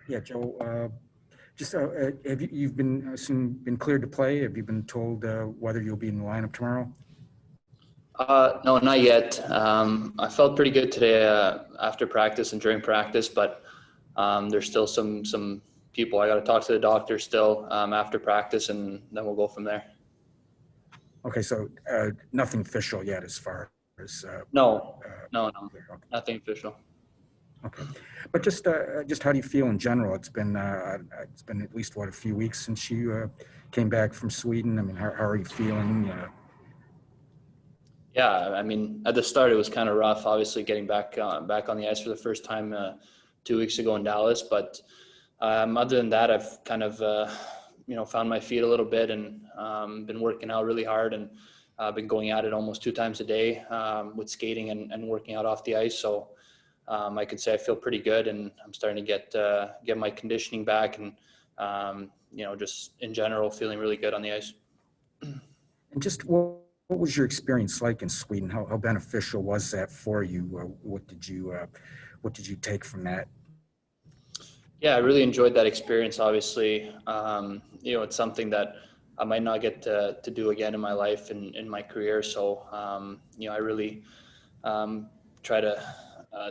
Yeah, Joe. Have you've been been cleared to play? Have you been told whether you'll be in the lineup tomorrow? No, not yet. I felt pretty good today after practice and during practice, but there's still some people. I got to talk to the doctor still after practice, and then we'll go from there. Okay, so nothing official yet as far as No, okay. nothing official. Okay, but just how do you feel in general? It's been at least a few weeks since you came back from Sweden. I mean, how are you feeling? Yeah, I mean, at the start it was kind of rough. Obviously, getting back on the ice for the first time 2 weeks ago in Dallas. But other than that, I've kind of found my feet a little bit and been working out really hard and been going at it almost 2 times a day with skating and working out off the ice. So I could say I feel pretty good, and I'm starting to get my conditioning back, and just in general feeling really good on the ice. And just what was your experience like in Sweden? How beneficial was that for you? What did you take from that? Yeah, I really enjoyed that experience. Obviously, it's something that I might not get to do again in my life and in my career. So, I really try to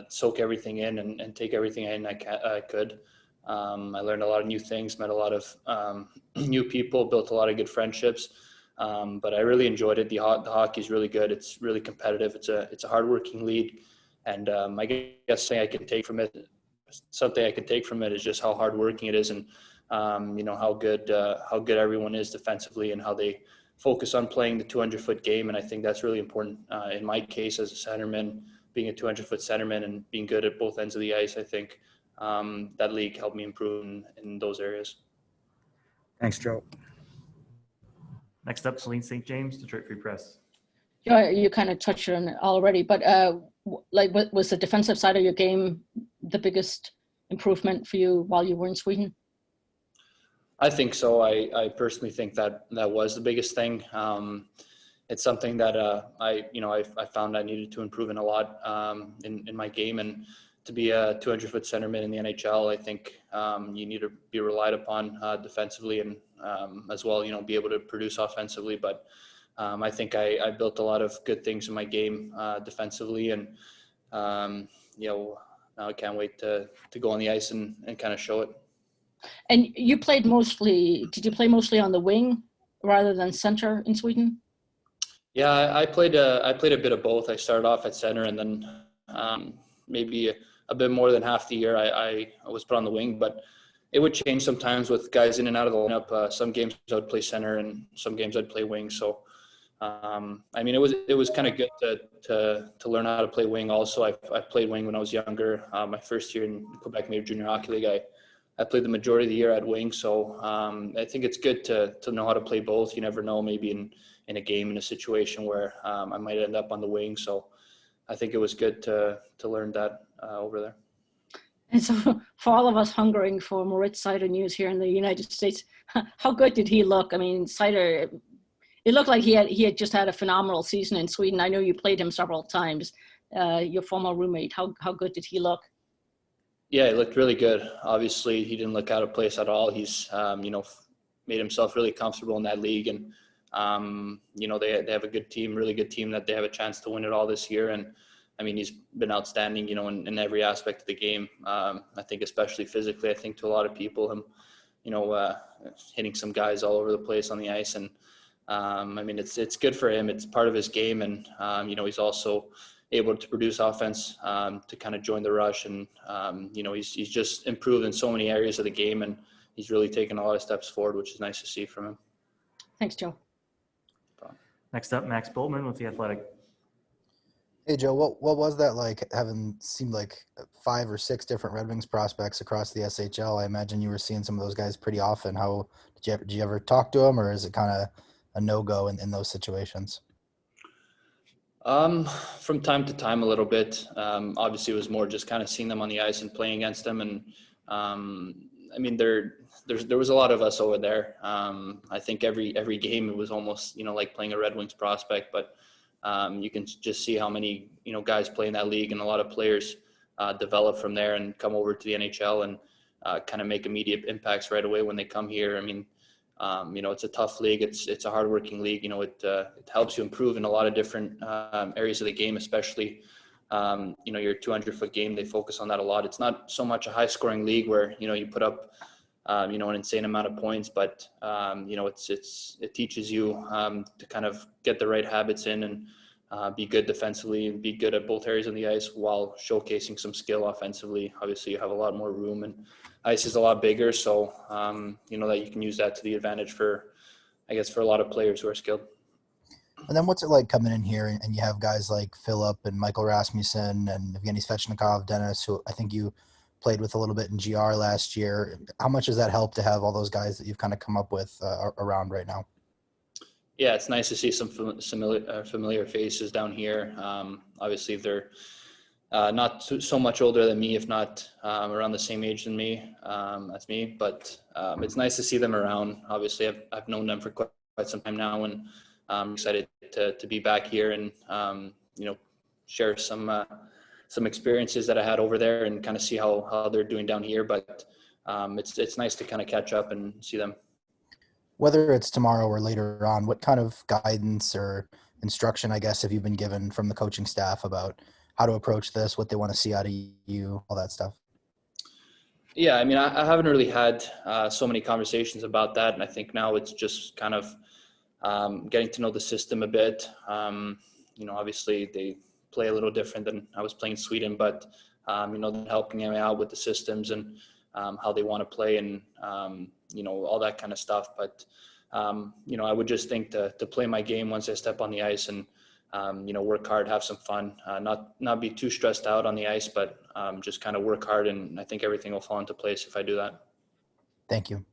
soak everything in and take everything in I could. I learned a lot of new things, met a lot of new people, built a lot of good friendships. But I really enjoyed it. The hockey is really good. It's really competitive. It's a hardworking league, and I guess something I can take from it is just how hardworking it is, and how good everyone is defensively, and how they focus on playing the 200-foot game. And I think that's really important in my case as a centerman, being a 200-foot centerman and being good at both ends of the ice. I think that league helped me improve in those areas. Thanks, Joe. Next up, Celine St. James, Detroit Free Press. Yeah, you kind of touched on it already, but what was the defensive side of your game the biggest improvement for you while you were in Sweden? I think so. I personally think that was the biggest thing. It's something that I found I needed to improve in a lot in my game, and to be a 200-foot centerman in the NHL, I think you need to be relied upon defensively and as well, be able to produce offensively. But I think I built a lot of good things in my game defensively, and now I can't wait to go on the ice and kind of show it. And did you play mostly on the wing rather than center in Sweden? Yeah, I played a bit of both. I started off at center, and then maybe a bit more than half the year I was put on the wing, but it would change sometimes with guys in and out of the lineup. Some games I would play center, and some games I'd play wing. So, it was kind of good to learn how to play wing. Also, I played wing when I was younger. My first year in Quebec Major Junior Hockey League, I played the majority of the year at wing. So I think it's good to know how to play both. You never know, maybe in a game, in a situation where I might end up on the wing. So I think it was good to learn that over there. And so for all of us hungering for Moritz Seider news here in the United States, how good did he look? I mean, Seider, it looked like he had just had a phenomenal season in Sweden. I know you played him several times, your former roommate. How good did he look? Yeah, he looked really good. Obviously, he didn't look out of place at all. He's, made himself really comfortable in that league. And, they have a good team, really good team that they have a chance to win it all this year. And, he's been outstanding, in every aspect of the game. I think especially physically, I think to a lot of people, him, hitting some guys all over the place on the ice. And, it's good for him. It's part of his game. And, he's also able to produce offense to kind of join the rush. And, he's just improved in so many areas of the game, and he's really taken a lot of steps forward, which is nice to see from him. Thanks, Joe. Next up, Max Boltman with The Athletic. Hey, Joe, what was that like, having seemed like 5 or 6 different Red Wings prospects across the SHL? I imagine you were seeing some of those guys pretty often. How did you ever talk to them, or is it kind of a no-go in those situations? From time to time, a little bit. Obviously, it was more just kind of seeing them on the ice and playing against them. And there was a lot of us over there. I think every game it was almost like playing a Red Wings prospect. But you can just see how many guys play in that league, and a lot of players develop from there and come over to the NHL. And kind of make immediate impacts right away when they come here. I mean, it's a tough league. It's a hardworking league. It helps you improve in a lot of different areas of the game, especially, your 200-foot game. They focus on that a lot. It's not so much a high-scoring league where, you put up, an insane amount of points, but, it teaches you to kind of get the right habits in and be good defensively and be good at both areas of the ice while showcasing some skill offensively. Obviously, you have a lot more room and ice is a lot bigger. So, that you can use that to the advantage for a lot of players who are skilled. And then what's it like coming in here and you have guys like Philip and Michael Rasmussen and Evgeny Svechnikov, Dennis, who I think you played with a little bit in GR last year. How much does that help to have all those guys that you've kind of come up with around right now? Yeah, it's nice to see some familiar faces down here. Obviously, they're not so much older than me, if not around the same age than me, as me. But it's nice to see them around. Obviously, I've known them for quite some time now, and I'm excited to be back here and share some experiences that I had over there and kind of see how they're doing down here. But it's nice to kind of catch up and see them. Whether it's tomorrow or later on, what kind of guidance or instruction, I guess, have you been given from the coaching staff about how to approach this, what they want to see out of you, all that stuff? Yeah, I mean, I haven't really had so many conversations about that. And I think now it's just kind of getting to know the system a bit. Obviously they play a little different than I was playing in Sweden, but, helping me out with the systems and how they want to play and, all that kind of stuff. But, I would just think to play my game once I step on the ice and, work hard, have some fun, not be too stressed out on the ice, but just kind of work hard. And I think everything will fall into place if I do that. Thank you.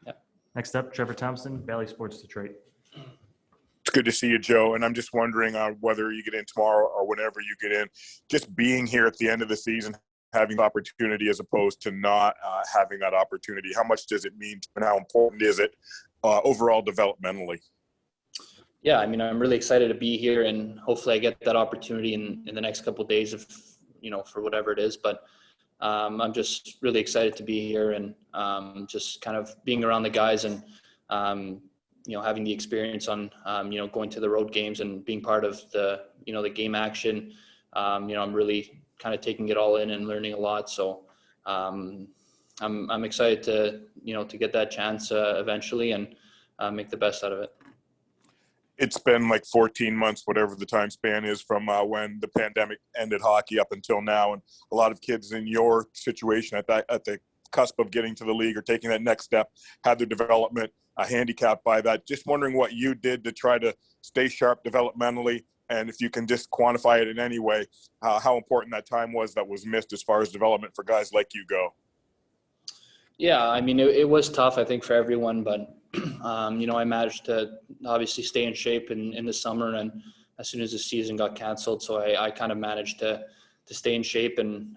Yeah. Next up, Trevor Thompson, Valley Sports Detroit. It's good to see you, Joe. And I'm just wondering whether you get in tomorrow or whenever you get in, just being here at the end of the season, having the opportunity as opposed to not having that opportunity. How much does it mean and how important is it overall developmentally? Yeah, I mean, I'm really excited to be here and hopefully I get that opportunity in the next couple of days of, for whatever it is. But I'm just really excited to be here and just kind of being around the guys and, having the experience on, going to the road games and being part of the game action. I'm really kind of taking it all in and learning a lot. So I'm excited to get that chance eventually and make the best out of it. It's been like 14 months, whatever the time span is from when the pandemic ended hockey up until now. And a lot of kids in your situation at the cusp of getting to the league or taking that next step had their development handicapped by that. Just wondering what you did to try to stay sharp developmentally. And if you can just quantify it in any way, how important that time was missed as far as development for guys like you go. Yeah, I mean, it was tough, I think, for everyone, but, I managed to obviously stay in shape in the summer and as soon as the season got canceled. So I kind of managed to stay in shape and,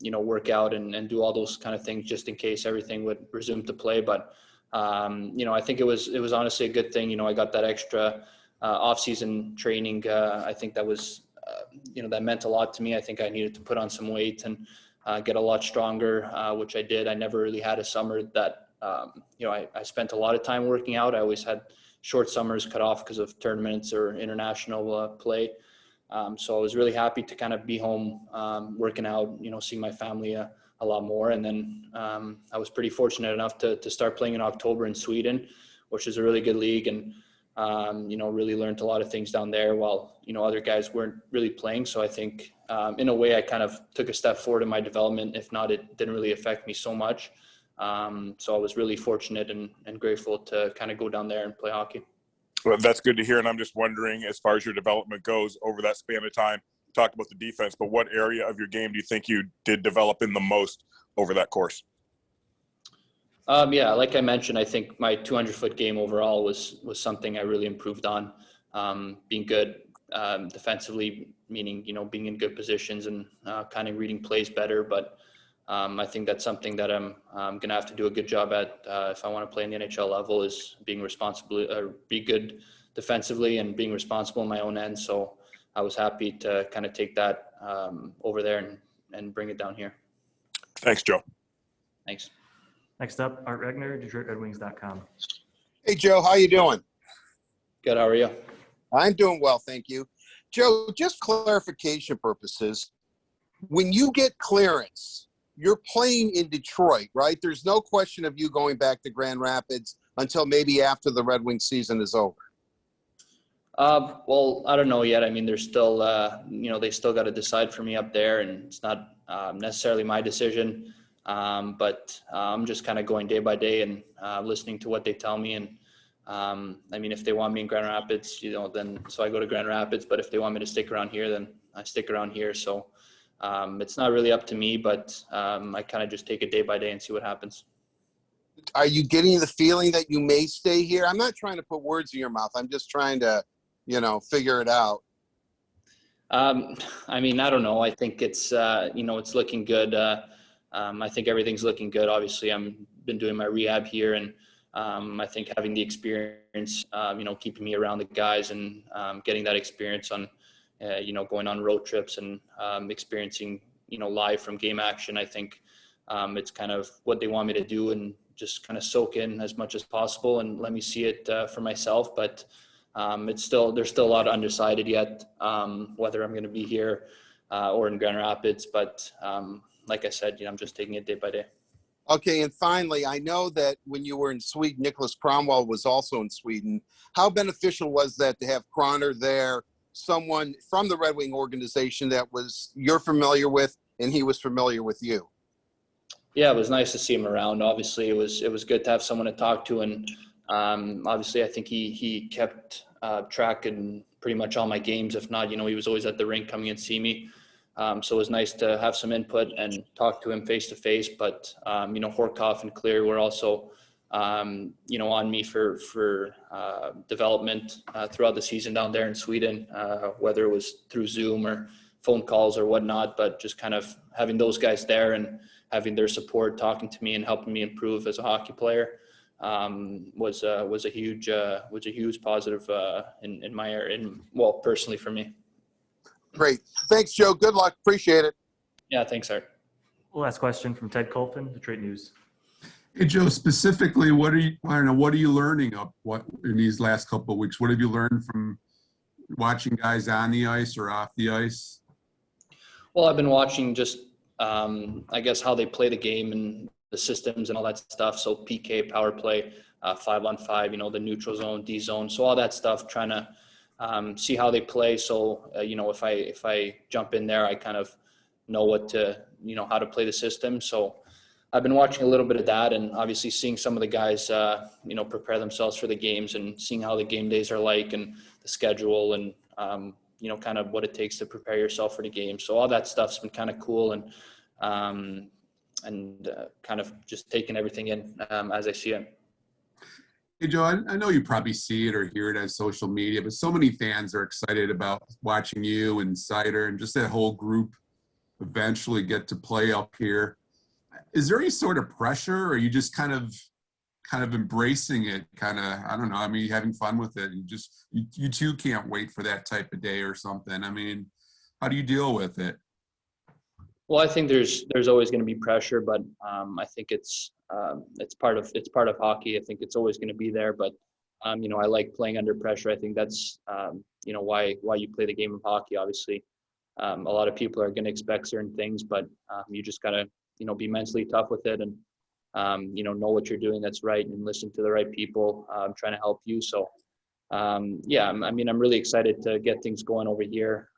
work out and do all those kind of things just in case everything would resume to play. But, I think it was honestly a good thing. I got that extra off-season training. I think that was, that meant a lot to me. I think I needed to put on some weight and get a lot stronger, which I did. I never really had a summer that, I spent a lot of time working out. I always had short summers cut off because of tournaments or international play. So I was really happy to kind of be home working out, seeing my family a lot more. And then I was pretty fortunate enough to start playing in October in Sweden, which is a really good league. And, really learned a lot of things down there while, other guys weren't really playing. So I think in a way I kind of took a step forward in my development. If not, it didn't really affect me so much. So I was really fortunate and grateful to kind of go down there and play hockey. Well, that's good to hear. And I'm just wondering, as far as your development goes over that span of time, you talked about the defense, but what area of your game do you think you did develop in the most over that course? Yeah, like I mentioned, I think my 200-foot game overall was something I really improved on. Being good defensively, meaning, being in good positions and kind of reading plays better. But I think that's something that I'm going to have to do a good job at if I want to play in the NHL level, is being responsible, be good defensively and being responsible in my own end. So I was happy to kind of take that over there and bring it down here. Thanks, Joe. Thanks. Next up, Art Regner, DetroitRedWings.com. Hey, Joe, how you doing? Good. How are you? I'm doing well, thank you. Joe, just clarification purposes, when you get clearance, you're playing in Detroit, right? There's no question of you going back to Grand Rapids until maybe after the Red Wings season is over. Well, I don't know yet. I mean, there's still, they still got to decide for me up there, and it's not necessarily my decision. But I'm just kind of going day by day and listening to what they tell me. And I mean, if they want me in Grand Rapids, then so I go to Grand Rapids. But if they want me to stick around here, then I stick around here. So it's not really up to me, but I kind of just take it day by day and see what happens. Are you getting the feeling that you may stay here? I'm not trying to put words in your mouth. I'm just trying to, figure it out. I mean, I don't know. I think it's, it's looking good. I think everything's looking good. Obviously, I've been doing my rehab here, and I think having the experience, keeping me around the guys and getting that experience on, going on road trips and experiencing, live from game action. I think it's kind of what they want me to do, and just kind of soak in as much as possible and let me see it for myself. But there's still a lot undecided yet, whether I'm going to be here or in Grand Rapids. But like I said, I'm just taking it day by day. Okay, and finally, I know that when you were in Sweden, Nicholas Cromwell was also in Sweden. How beneficial was that to have Croner there, someone from the Red Wing organization that you're familiar with, and he was familiar with you? Yeah, it was nice to see him around. Obviously, it was good to have someone to talk to, and obviously, I think he kept track in pretty much all my games. If not, he was always at the rink coming and see me. So it was nice to have some input and talk to him face to face. But Horkoff and Cleary were also on me for development throughout the season down there in Sweden, whether it was through Zoom or phone calls or whatnot. But just kind of having those guys there and having their support, talking to me and helping me improve as a hockey player was a huge positive in my area, personally for me. Great. Thanks, Joe. Good luck. Appreciate it. Yeah, thanks, Art. Last question from Ted Colton, Detroit News. Hey, Joe, specifically, what are you learning in these last couple of weeks? What have you learned from watching guys on the ice or off the ice? Well, I've been watching just, I guess, how they play the game and the systems and all that stuff. So PK, power play, 5-on-5, the neutral zone, D zone. So all that stuff, trying to see how they play. So, if I jump in there, I kind of know how to play the system. So I've been watching a little bit of that, and obviously seeing some of the guys, prepare themselves for the games and seeing how the game days are like and the schedule and, kind of what it takes to prepare yourself for the game. So all that stuff's been kind of cool and kind of just taking everything in as I see it. Hey, Joe, I know you probably see it or hear it on social media, but so many fans are excited about watching you and Seider and just that whole group eventually get to play up here. Is there any sort of pressure, or are you just kind of embracing it? I don't know. I mean, having fun with it. You too can't wait for that type of day or something. I mean, how do you deal with it? Well, I think there's always going to be pressure, but I think it's part of hockey. I think it's always going to be there, but I like playing under pressure. I think that's why you play the game of hockey. Obviously, a lot of people are going to expect certain things, but you just gotta be mentally tough with it and know what you're doing that's right and listen to the right people trying to help you. So I'm really excited to get things going over here.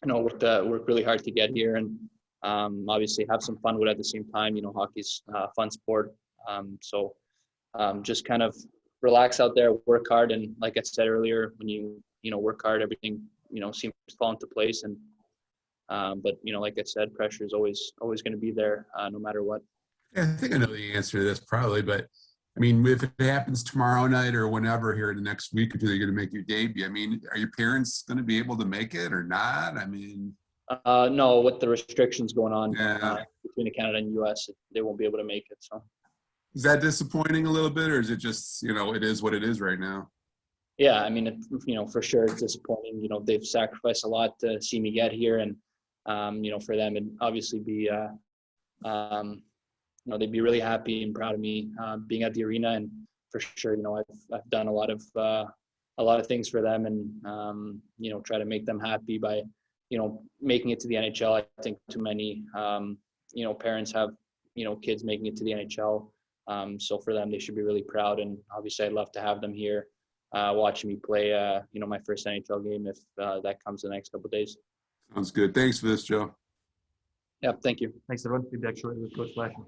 Worked really hard to get here and obviously have some fun with it at the same time. Hockey's a fun sport. So just kind of relax out there, work hard. And like I said earlier, when you work hard, everything, seems to fall into place. And, but like I said, pressure is always going to be there no matter what. Yeah, I think I know the answer to this probably, but I mean, if it happens tomorrow night or whenever here in the next week or two, they're going to make your debut. I mean, are your parents going to be able to make it or not? I mean, no, with the restrictions going on between Canada and US, they won't be able to make it. So is that disappointing a little bit, or is it just, it is what it is right now? Yeah, I mean, for sure it's disappointing. They've sacrificed a lot to see me get here, and for them it'd obviously be they'd be really happy and proud of me being at the arena. And for sure, I've done a lot of things for them, and try to make them happy by making it to the NHL. I think too many parents have kids making it to the NHL. So for them, they should be really proud. And obviously, I'd love to have them here watching me play my first NHL game if that comes in the next couple of days. Sounds good. Thanks for this, Joe. Yeah, thank you. Thanks, everyone. Feedback shortly with Coach Flashman.